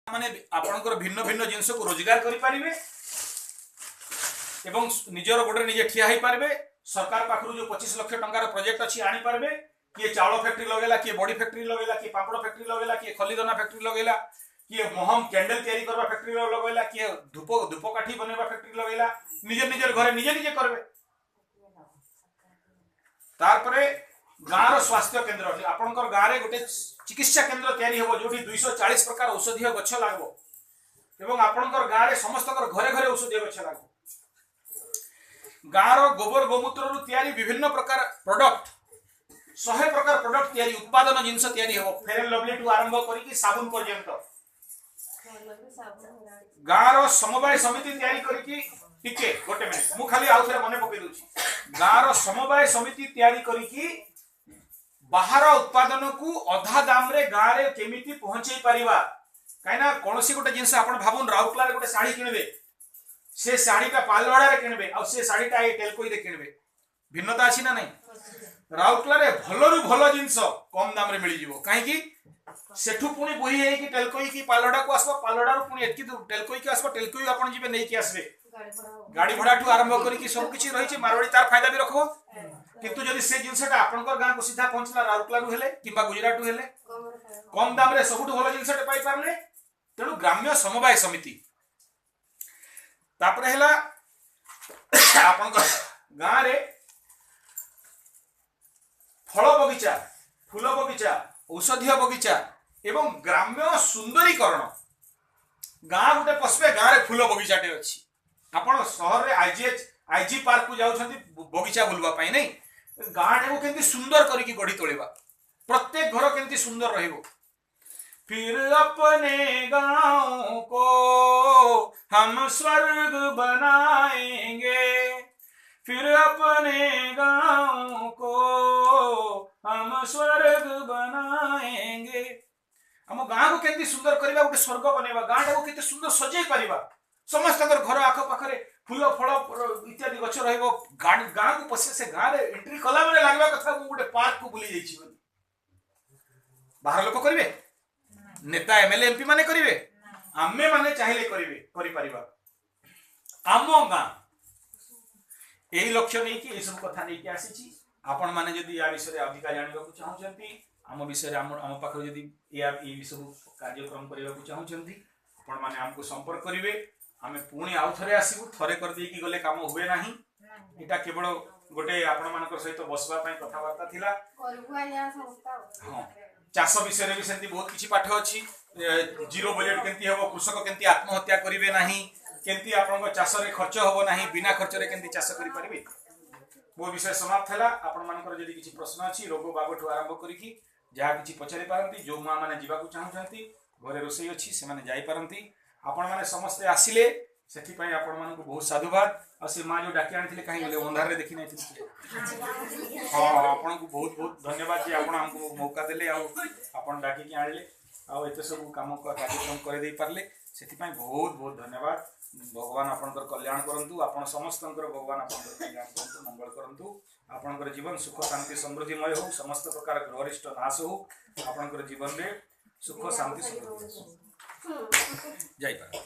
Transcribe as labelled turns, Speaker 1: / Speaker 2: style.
Speaker 1: माने आपणकर भिन्न भिन्न जिनस को रोजगार करि पारिबे एवं निजर गोडरे निजे ठिया होई पारबे। सरकार पाखरु जो 25 लाख टंकार प्रोजेक्ट अछि आनी पारबे। किए चावल फैक्ट्री लगेला, किए बड़ी फैक्ट्री लगेला, किए पापड़ फैक्ट्री लगेला, किए खलीदना फैक्ट्री लगेला, किए महम कैंडल तैयारी करबा फैक्ट्री लगेला, किए धूप काठी बनेबा फैक्ट्री लगेला। निजे निजर घरे निजे निजे करबे। तार परे गाँव स्वास्थ्य केन्द्र अछि। आपनकर गाँव रे गोटे चिकित्सा केन्द्र तैयारी होबो जोठी 240 प्रकार औषधीय गछ लागबो एवं आपनकर गाँव रे समस्तकर घरे घरे औषधीय गछ लागबो। गाँव रो गोबर गोमूत्र रु तैयारी विभिन्न प्रकार प्रोडक्ट 100 प्रकार प्रोडक्ट तैयारी उत्पादन जिनस तैयारी होबो। फेयर लवली टू आरंभ करी कि साबुन पर्यंत गाँव रो समवाय समिति तैयारी करी कि टिके गोटे मिनिट मु खाली आउ थरे मने पकई दोछि। गाँव रो समवाय समिति तैयारी करी कि बाहर उत्पादन को अधा दाम रे गाँव रे केमिति पहुंचई परिबा। काइना कोनोसी गोटे जिनस आपण भाबुन राउरकेला रे गोटे साड़ी किनबे, से साड़ीटा पालवाड़ा रे किनबे आ से साड़ीटा ए टेलकोई रे किनबे, भिन्नता अछि ना नहीं। राउरकेला रे भलरु भल जिनस कम दाम रे मिली जिवो। काहे कि सेठु पुनी बोही हे कि टेलकोई की पालवाड़ा को आसबो, पालवाड़ा रो पुनी एतकी टेलकोई के आसबो, टेलकोई आपण जिबे नै कि आसबे। गाड़ी भड़ा ठू आरंभ करी कि सब किछि रहिछि। मारवाड़ी तार फायदा भी रखबो, किंतु जदि से जिनसटा आपनकर गाँ को सीधा पहुंचला राउरकेला रु हेले किबा गुजरात रु हेले कम दाम रे सबुठ भल जिनसटा पाई पारले। तेणु ग्राम्य समवाय समिति तापरे हेला आपनकर गाँ रे फल बगीचा, फूल बगीचा, औषधीय बगीचा एवं ग्राम्य सुंदरीकरण। गाँ गोटे पसबे गाँ रे फूल बगीचाटे अछि। आपण शहर रे आईजी पार्क को जाउछंती बगीचा बुलवा पाई नहीं। गाँ को केंती सुंदर करी गढ़ी तोड़ेबा, प्रत्येक घर केंती सुंदर रहइबो। फिर अपने गाँव को हम स्वर्ग बनाएंगे, फिर अपने गाँव को हम स्वर्ग बनाएंगे। हम गाँ को केंती सुंदर करबा, गोटे स्वर्ग बनेबा, गाँ को केते सुंदर सजै परिबा। समस्त घर आख पाखरे फूल फल इत्यादि गछ रहइबो। गाँ को पसे से गाँ रे एंट्री कला माने लागबा कथा मु गोटे पार्क को बुली जाइछि बोली। बाहर लोक करिवे, नेता एमएलए एमपी माने करिवे, आमे माने चाहिले करिवे, करि परिबा। आम गाँ एही लक्ष्य नै कि ए सब कथा नै कि आसीछि। आपण माने जदि या विषय अधिका जानिबा को चाहउछंती, आम विषय आम पाखर जदि या ई सब कार्यक्रम करिबा को चाहउछंती, आपण माने हमको संपर्क करिवे। आमे पुणी आउ थरे आसीबु। थरे कर देकी गले काम हुए नाही। एटा केवल गोटे आपण मानकर सहित बसबा पई कथा वार्ता थिला। हां, चाष विषय रे भी सेंती बहुत किछि पाठ अछि। जीरो बजट केंती हेबो, कृषक केंती आत्महत्या करिवे नाही, केंती आपन चाष रे खर्च होबो नाही, बिना खर्च रे केंती चाष करि परिबे। वो विषय समाप्त हैला। आपण मानकर जदि किछि प्रश्न अछि रोग बाबठू आरंभ करिकि जहा किछि पचारि पारंती, जो मा माने जीवा को चाहउछंती घरे रोसई अछि से माने जाई पारंती। आपण माने समस्त आसिले सेठी पई आपण मानकु बहुत साधुवाद। आ से मा जो डाकी आनिथिले काहे बोले अंधार रे देखि नै थिले। हां, आपण को बहुत बहुत धन्यवाद जे आपण हमको मौका देले आ आपण डाकी के आनिले आ एते सब काम को कार्यक्रम करे देई पारले। सेठी पई बहुत बहुत धन्यवाद। भगवान आपनकर कल्याण करंतु, आपण समस्तंकर भगवान आपनकर कल्याण करंतु, मंगल करंतु। आपनकर जीवन सुख शांति समृद्धिमय हो, समस्त प्रकार ग्रहरिष्ट नाश हो, आपनकर जीवन रे सुख शांति समृद्धि जाई पारे।